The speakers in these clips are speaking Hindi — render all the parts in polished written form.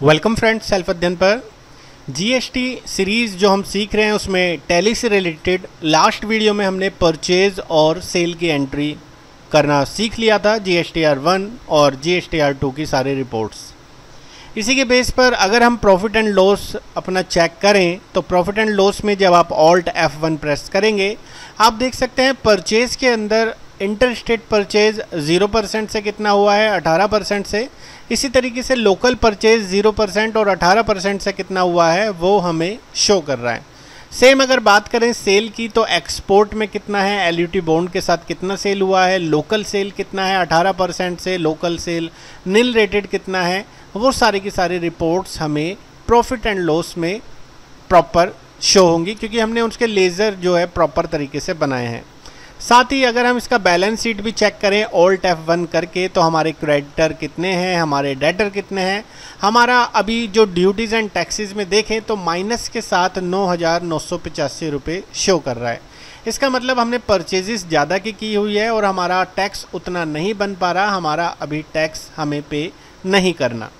वेलकम फ्रेंड्स, सेल्फ अध्ययन पर जीएसटी सीरीज़ जो हम सीख रहे हैं उसमें टैली से रिलेटेड लास्ट वीडियो में हमने परचेज और सेल की एंट्री करना सीख लिया था। GSTR1 और GSTR2 की सारी रिपोर्ट्स। इसी के बेस पर अगर हम प्रॉफिट एंड लॉस अपना चेक करें तो प्रॉफिट एंड लॉस में जब आप ऑल्ट F1 प्रेस करेंगे आप देख सकते हैं परचेज के अंदर इंटर स्टेट परचेज 0% से कितना हुआ है, 18% से। इसी तरीके से लोकल परचेज 0% और 18% से कितना हुआ है वो हमें शो कर रहा है। सेम अगर बात करें सेल की तो एक्सपोर्ट में कितना है, LUT बॉन्ड के साथ कितना सेल हुआ है, लोकल सेल कितना है 18% से, लोकल सेल नील रेटेड कितना है, वो सारी की सारी रिपोर्ट्स हमें प्रॉफिट एंड लॉस में प्रॉपर शो होंगी क्योंकि हमने उसके लेज़र जो है प्रॉपर तरीके से बनाए हैं। साथ ही अगर हम इसका बैलेंस शीट भी चेक करें ऑल्ट F1 करके तो हमारे क्रेडिटर कितने हैं, हमारे डेटर कितने हैं, हमारा अभी जो ड्यूटीज़ एंड टैक्सेस में देखें तो माइनस के साथ 9,985 रुपये शो कर रहा है। इसका मतलब हमने परचेजेस ज़्यादा की हुई है और हमारा टैक्स उतना नहीं बन पा रहा, हमारा अभी टैक्स हमें पे नहीं करना।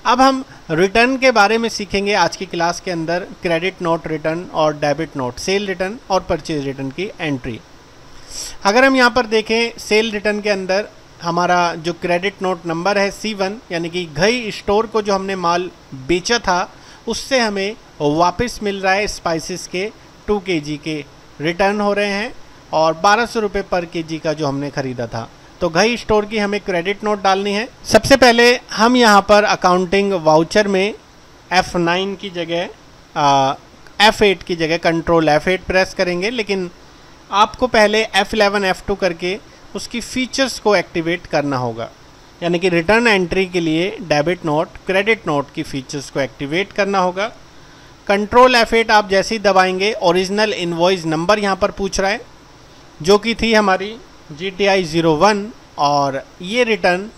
अब हम रिटर्न के बारे में सीखेंगे आज की क्लास के अंदर, क्रेडिट नोट रिटर्न और डेबिट नोट, सेल रिटर्न और परचेज रिटर्न की एंट्री। अगर हम यहाँ पर देखें सेल रिटर्न के अंदर हमारा जो क्रेडिट नोट नंबर है C1 यानी कि घई स्टोर को जो हमने माल बेचा था उससे हमें वापस मिल रहा है स्पाइसेस के 2 kg के रिटर्न हो रहे हैं और 1200 रुपये पर kg का जो हमने ख़रीदा था। तो घई स्टोर की हमें क्रेडिट नोट डालनी है। सबसे पहले हम यहाँ पर अकाउंटिंग वाउचर में F9 की जगह F8 की जगह कंट्रोल F8 प्रेस करेंगे, लेकिन आपको पहले F11 F2 करके उसकी फीचर्स को एक्टिवेट करना होगा। यानी कि रिटर्न एंट्री के लिए डेबिट नोट क्रेडिट नोट की फीचर्स को एक्टिवेट करना होगा। कंट्रोल F8 आप जैसे ही दबाएंगे ओरिजिनल इनवॉइस नंबर यहाँ पर पूछ रहा है जो कि थी हमारी GTI 01 और ये रिटर्न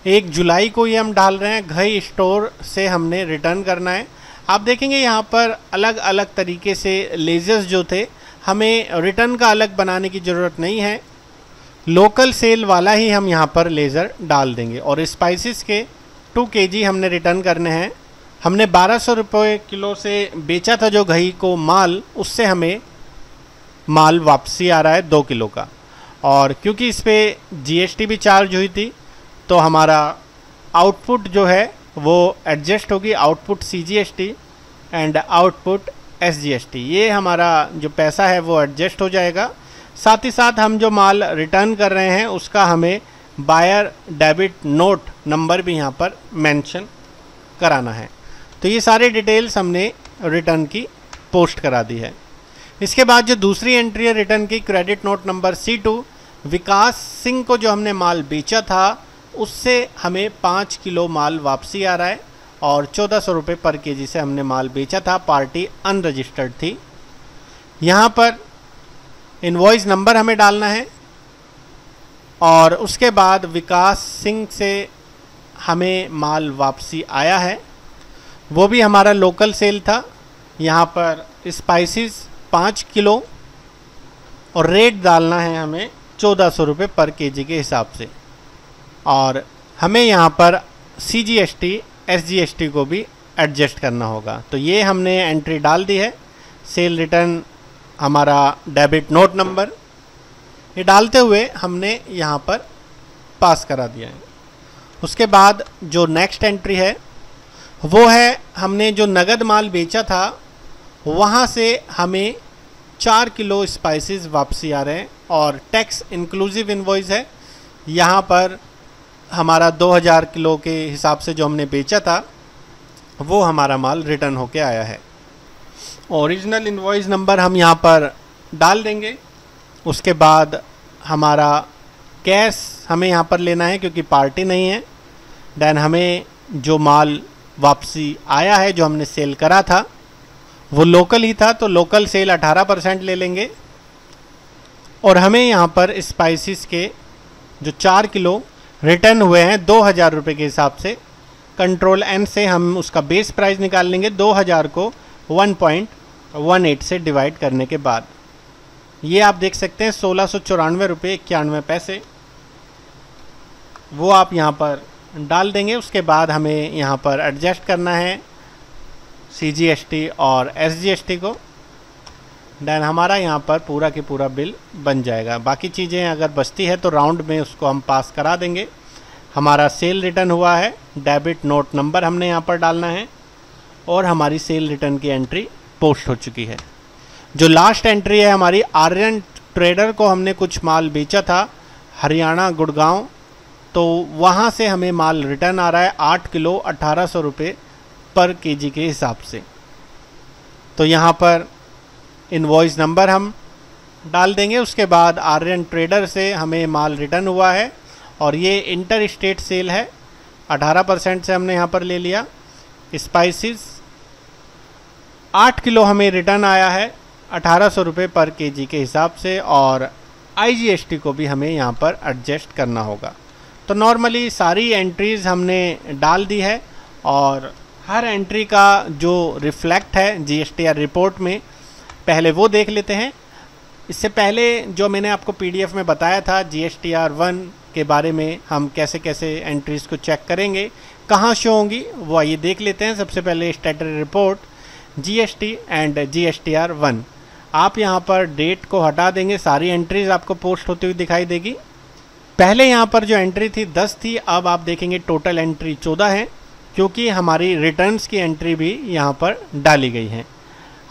1 जुलाई को ये हम डाल रहे हैं। घई स्टोर से हमने रिटर्न करना है। आप देखेंगे यहाँ पर अलग अलग तरीके से लेजर्स जो थे, हमें रिटर्न का अलग बनाने की ज़रूरत नहीं है, लोकल सेल वाला ही हम यहाँ पर लेज़र डाल देंगे। और स्पाइसेस के 2 kg हमने रिटर्न करने हैं। हमने 1200 रुपये किलो से बेचा था जो घई को माल, उससे हमें माल वापसी आ रहा है 2 किलो का। और क्योंकि इस पर GST भी चार्ज हुई थी तो हमारा आउटपुट जो है वो एडजस्ट होगी, output CGST and output SGST। ये हमारा जो पैसा है वो एडजस्ट हो जाएगा। साथ ही साथ हम जो माल रिटर्न कर रहे हैं उसका हमें बायर डेबिट नोट नंबर भी यहाँ पर मेंशन कराना है। तो ये सारे डिटेल्स हमने रिटर्न की पोस्ट करा दी है। इसके बाद जो दूसरी एंट्री है रिटर्न की, क्रेडिट नोट नंबर C2, विकास सिंह को जो हमने माल बेचा था उससे हमें 5 किलो माल वापसी आ रहा है और 1400 रुपये पर kg से हमने माल बेचा था, पार्टी अनरजिस्टर्ड थी। यहाँ पर इनवॉइस नंबर हमें डालना है और उसके बाद विकास सिंह से हमें माल वापसी आया है, वो भी हमारा लोकल सेल था। यहाँ पर स्पाइसेस 5 किलो और रेट डालना है हमें 1400 रुपये पर kg के हिसाब से। और हमें यहाँ पर CGST SGST को भी एडजस्ट करना होगा। तो ये हमने एंट्री डाल दी है। सेल रिटर्न हमारा डेबिट नोट नंबर ये डालते हुए हमने यहाँ पर पास करा दिया है। उसके बाद जो नेक्स्ट एंट्री है वो है हमने जो नगद माल बेचा था वहाँ से हमें 4 किलो स्पाइसेस वापसी आ रहे हैं और टैक्स इंक्लूसिव इनवॉइस है। यहाँ पर हमारा 2000 किलो के हिसाब से जो हमने बेचा था वो हमारा माल रिटर्न होके आया है। ओरिजिनल इनवॉइस नंबर हम यहाँ पर डाल देंगे। उसके बाद हमारा कैश हमें यहाँ पर लेना है क्योंकि पार्टी नहीं है। देन हमें जो माल वापसी आया है जो हमने सेल करा था वो लोकल ही था तो लोकल सेल 18% ले लेंगे। और हमें यहाँ पर स्पाइसेस के जो 4 किलो रिटर्न हुए हैं 2000 रुपये के हिसाब से, कंट्रोल N से हम उसका बेस प्राइस निकाल लेंगे। 2000 को 1.18 से डिवाइड करने के बाद ये आप देख सकते हैं 1694 रुपये 91 पैसे वो आप यहाँ पर डाल देंगे। उसके बाद हमें यहाँ पर एडजस्ट करना है CGST और SGST को। देन हमारा यहाँ पर पूरा की पूरा बिल बन जाएगा। बाकी चीज़ें अगर बचती है तो राउंड में उसको हम पास करा देंगे। हमारा सेल रिटर्न हुआ है, डेबिट नोट नंबर हमने यहाँ पर डालना है और हमारी सेल रिटर्न की एंट्री पोस्ट हो चुकी है। जो लास्ट एंट्री है हमारी, आर्यन ट्रेडर को हमने कुछ माल बेचा था हरियाणा गुड़गांव, तो वहाँ से हमें माल रिटर्न आ रहा है 8 किलो 1800 रुपये पर केजी के हिसाब से। तो यहाँ पर इनवॉइस नंबर हम डाल देंगे। उसके बाद आर्यन ट्रेडर से हमें माल रिटर्न हुआ है और ये इंटर स्टेट सेल है, 18% से हमने यहाँ पर ले लिया। स्पाइसेस 8 किलो हमें रिटर्न आया है 1800 रुपये पर केजी के हिसाब से और IGST को भी हमें यहाँ पर एडजस्ट करना होगा। तो नॉर्मली सारी एंट्रीज़ हमने डाल दी है और हर एंट्री का जो रिफ्लेक्ट है GSTR रिपोर्ट में पहले वो देख लेते हैं। इससे पहले जो मैंने आपको PDF में बताया था GSTR 1 के बारे में, हम कैसे कैसे एंट्रीज़ को चेक करेंगे, कहाँ शो होंगी, वो आइए देख लेते हैं। सबसे पहले statutory report GST and GSTR 1। आप यहाँ पर डेट को हटा देंगे, सारी एंट्रीज़ आपको पोस्ट होती हुई दिखाई देगी। पहले यहाँ पर जो एंट्री थी 10 थी, अब आप देखेंगे टोटल एंट्री 14 है, क्योंकि हमारी रिटर्न्स की एंट्री भी यहाँ पर डाली गई है।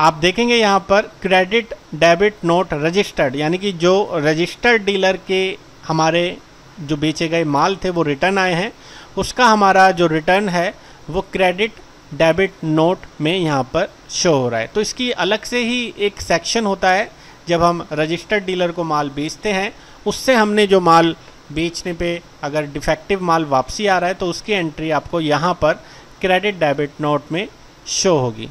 आप देखेंगे यहाँ पर क्रेडिट डेबिट नोट रजिस्टर्ड, यानी कि जो रजिस्टर्ड डीलर के हमारे जो बेचे गए माल थे वो रिटर्न आए हैं, उसका हमारा जो रिटर्न है वो क्रेडिट डेबिट नोट में यहाँ पर शो हो रहा है। तो इसकी अलग से ही एक सेक्शन होता है, जब हम रजिस्टर्ड डीलर को माल बेचते हैं, उससे हमने जो माल बेचने पे अगर डिफेक्टिव माल वापसी आ रहा है तो उसकी एंट्री आपको यहाँ पर क्रेडिट डेबिट नोट में शो होगी।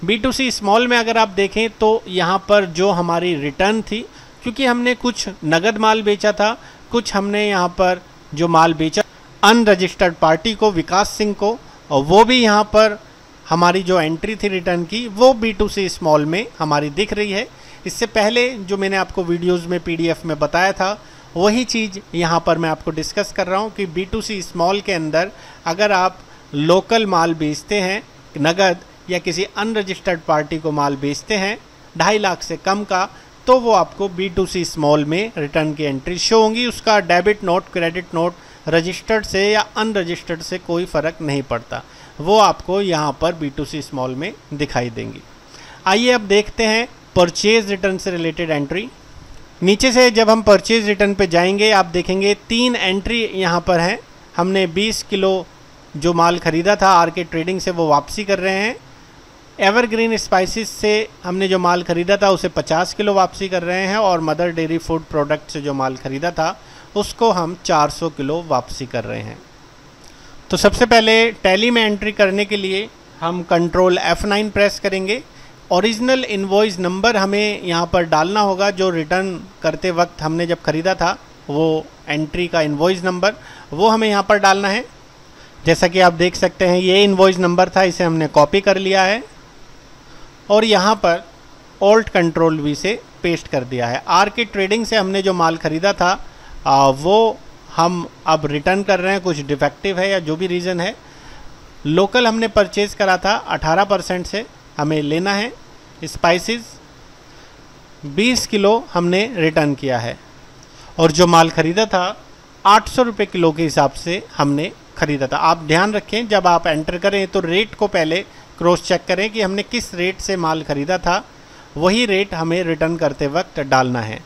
B2C स्मॉल में अगर आप देखें तो यहाँ पर जो हमारी रिटर्न थी, क्योंकि हमने कुछ नगद माल बेचा था, कुछ हमने यहाँ पर जो माल बेचा अनरजिस्टर्ड पार्टी को, विकास सिंह को, और वो भी यहाँ पर हमारी जो एंट्री थी रिटर्न की वो B2C स्मॉल में हमारी दिख रही है। इससे पहले जो मैंने आपको वीडियोज़ में PDF में बताया था वही चीज़ यहाँ पर मैं आपको डिस्कस कर रहा हूँ कि B2C स्मॉल के अंदर अगर आप लोकल माल बेचते हैं नगद या किसी अनरजिस्टर्ड पार्टी को माल बेचते हैं 2.5 लाख से कम का, तो वो आपको B2C स्मॉल में रिटर्न की एंट्री शो होंगी। उसका debit note credit note registered से या अनरजिस्टर्ड से कोई फ़र्क नहीं पड़ता, वो आपको यहाँ पर B2C स्मॉल में दिखाई देंगी। आइए अब देखते हैं परचेज़ रिटर्न से रिलेटेड एंट्री। नीचे से जब हम परचेज़ रिटर्न पे जाएंगे आप देखेंगे 3 एंट्री यहाँ पर हैं। हमने 20 किलो जो माल ख़रीदा था RK ट्रेडिंग से वो वापसी कर रहे हैं। एवरग्रीन स्पाइसेस से हमने जो माल ख़रीदा था उसे 50 किलो वापसी कर रहे हैं और मदर डेयरी फूड प्रोडक्ट से जो माल ख़रीदा था उसको हम 400 किलो वापसी कर रहे हैं। तो सबसे पहले टैली में एंट्री करने के लिए हम कंट्रोल F9 प्रेस करेंगे। ओरिजिनल इनवॉइस नंबर हमें यहाँ पर डालना होगा, जो रिटर्न करते वक्त हमने जब ख़रीदा था वो एंट्री का इनवॉइस नंबर वो हमें यहाँ पर डालना है। जैसा कि आप देख सकते हैं ये इनवॉइस नंबर था, इसे हमने कॉपी कर लिया है और यहाँ पर ऑल्ट कंट्रोल V से पेस्ट कर दिया है। RK ट्रेडिंग से हमने जो माल ख़रीदा था वो हम अब रिटर्न कर रहे हैं, कुछ डिफेक्टिव है या जो भी रीज़न है। लोकल हमने परचेज़ करा था 18% से हमें लेना है। स्पाइसेस 20 किलो हमने रिटर्न किया है और जो माल ख़रीदा था 800 रुपये किलो के हिसाब से हमने ख़रीदा था। आप ध्यान रखें जब आप एंटर करें तो रेट को पहले क्रॉस चेक करें कि हमने किस रेट से माल ख़रीदा था, वही रेट हमें रिटर्न करते वक्त डालना है।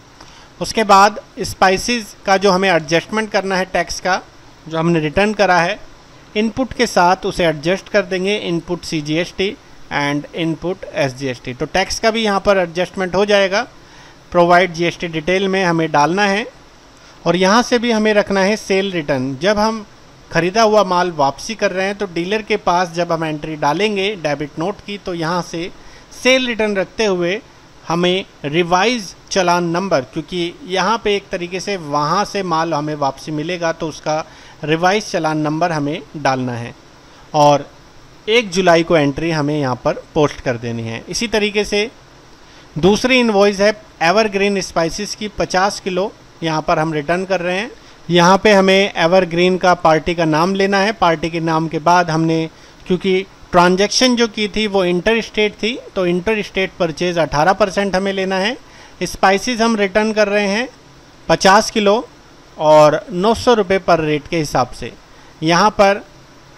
उसके बाद स्पाइसेस का जो हमें एडजस्टमेंट करना है टैक्स का, जो हमने रिटर्न करा है, इनपुट के साथ उसे एडजस्ट कर देंगे, input CGST and input SGST। तो टैक्स का भी यहाँ पर एडजस्टमेंट हो जाएगा। प्रोवाइड GST डिटेल में हमें डालना है और यहाँ से भी हमें रखना है सेल रिटर्न। जब हम ख़रीदा हुआ माल वापसी कर रहे हैं तो डीलर के पास जब हम एंट्री डालेंगे डेबिट नोट की, तो यहाँ से सेल रिटर्न रखते हुए हमें रिवाइज चालान नंबर, क्योंकि यहाँ पे एक तरीके से वहाँ से माल हमें वापसी मिलेगा तो उसका रिवाइज चालान नंबर हमें डालना है और 1 जुलाई को एंट्री हमें यहाँ पर पोस्ट कर देनी है। इसी तरीके से दूसरी इनवॉइस है एवरग्रीन स्पाइसेस की 50 किलो, यहाँ पर हम रिटर्न कर रहे हैं। यहाँ पे हमें एवरग्रीन का पार्टी का नाम लेना है। पार्टी के नाम के बाद हमने, क्योंकि ट्रांजैक्शन जो की थी वो इंटर स्टेट थी, तो इंटर स्टेट परचेज 18% हमें लेना है। स्पाइसेस हम रिटर्न कर रहे हैं 50 किलो और 900 रुपये पर रेट के हिसाब से। यहाँ पर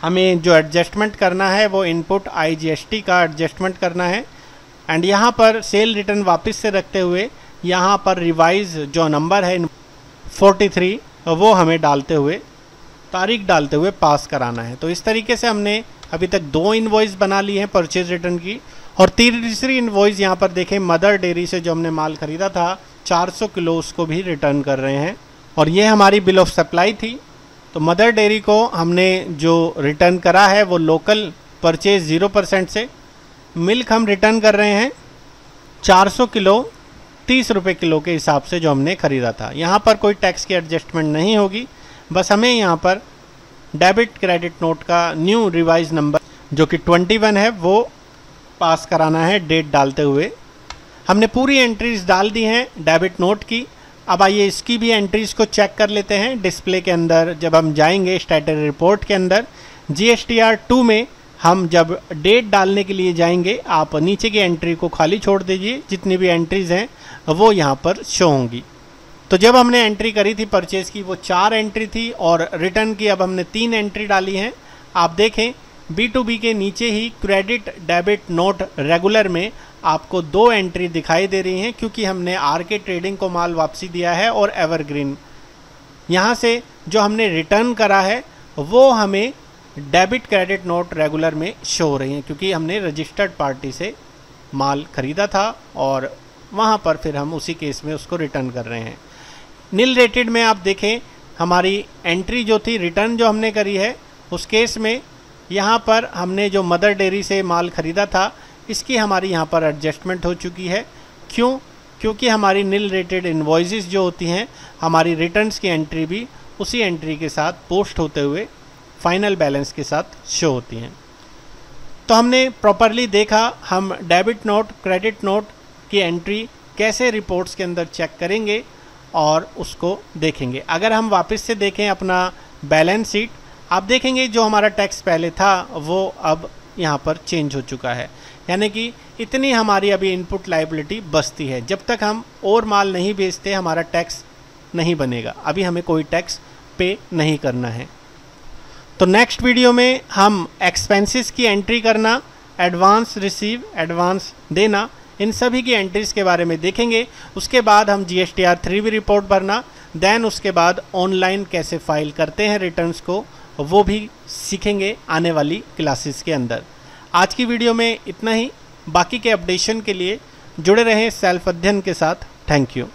हमें जो एडजस्टमेंट करना है वो इनपुट IGST का एडजस्टमेंट करना है। एंड यहाँ पर सेल रिटर्न वापस से रखते हुए यहाँ पर रिवाइज जो नंबर है 43 वो हमें डालते हुए, तारीख डालते हुए पास कराना है। तो इस तरीके से हमने अभी तक 2 इनवॉइस बना ली हैं परचेज रिटर्न की। और तीसरी इनवॉइस यहाँ पर देखें, मदर डेयरी से जो हमने माल ख़रीदा था 400 किलो, उसको भी रिटर्न कर रहे हैं। और ये हमारी बिल ऑफ सप्लाई थी। तो मदर डेयरी को हमने जो रिटर्न करा है वो लोकल परचेज 0% से। मिल्क हम रिटर्न कर रहे हैं 400 किलो 30 रुपये किलो के हिसाब से जो हमने ख़रीदा था। यहाँ पर कोई टैक्स की एडजस्टमेंट नहीं होगी, बस हमें यहाँ पर डेबिट क्रेडिट नोट का न्यू रिवाइज नंबर जो कि 21 है वो पास कराना है डेट डालते हुए। हमने पूरी एंट्रीज डाल दी हैं डेबिट नोट की। अब आइए इसकी भी एंट्रीज़ को चेक कर लेते हैं। डिस्प्ले के अंदर जब हम जाएंगे स्टेटस रिपोर्ट के अंदर GSTR 2 में हम जब डेट डालने के लिए जाएंगे, आप नीचे की एंट्री को खाली छोड़ दीजिए, जितनी भी एंट्रीज़ हैं वो यहाँ पर शो होंगी। तो जब हमने एंट्री करी थी परचेज़ की वो 4 एंट्री थी और रिटर्न की अब हमने 3 एंट्री डाली हैं। आप देखें B2B के नीचे ही क्रेडिट डेबिट नोट रेगुलर में आपको 2 एंट्री दिखाई दे रही हैं, क्योंकि हमने RK ट्रेडिंग को माल वापसी दिया है। और एवरग्रीन यहाँ से जो हमने रिटर्न करा है वो हमें डेबिट क्रेडिट नोट रेगुलर में शो हो रही हैं, क्योंकि हमने रजिस्टर्ड पार्टी से माल ख़रीदा था और वहाँ पर फिर हम उसी केस में उसको रिटर्न कर रहे हैं। नील रेटेड में आप देखें हमारी एंट्री जो थी रिटर्न जो हमने करी है उस केस में यहाँ पर हमने जो मदर डेयरी से माल ख़रीदा था इसकी हमारी यहाँ पर एडजस्टमेंट हो चुकी है। क्यों? क्योंकि हमारी नील रेटेड इनवॉइसेस जो होती हैं, हमारी रिटर्न्स की एंट्री भी उसी एंट्री के साथ पोस्ट होते हुए फाइनल बैलेंस के साथ शो होती हैं। तो हमने प्रॉपरली देखा हम डेबिट नोट क्रेडिट नोट की एंट्री कैसे रिपोर्ट्स के अंदर चेक करेंगे और उसको देखेंगे। अगर हम वापस से देखें अपना बैलेंस शीट, आप देखेंगे जो हमारा टैक्स पहले था वो अब यहाँ पर चेंज हो चुका है, यानी कि इतनी हमारी अभी इनपुट लायबिलिटी बचती है। जब तक हम और माल नहीं बेचते हमारा टैक्स नहीं बनेगा, अभी हमें कोई टैक्स पे नहीं करना है। तो नेक्स्ट वीडियो में हम एक्सपेंसेस की एंट्री करना, एडवांस रिसीव, एडवांस देना, इन सभी की एंट्रीज़ के बारे में देखेंगे। उसके बाद हम GSTR 3 भी रिपोर्ट भरना, देन उसके बाद ऑनलाइन कैसे फाइल करते हैं रिटर्न्स को वो भी सीखेंगे आने वाली क्लासेस के अंदर। आज की वीडियो में इतना ही। बाकी के अपडेशन के लिए जुड़े रहें सेल्फ अध्ययन के साथ। Thank you.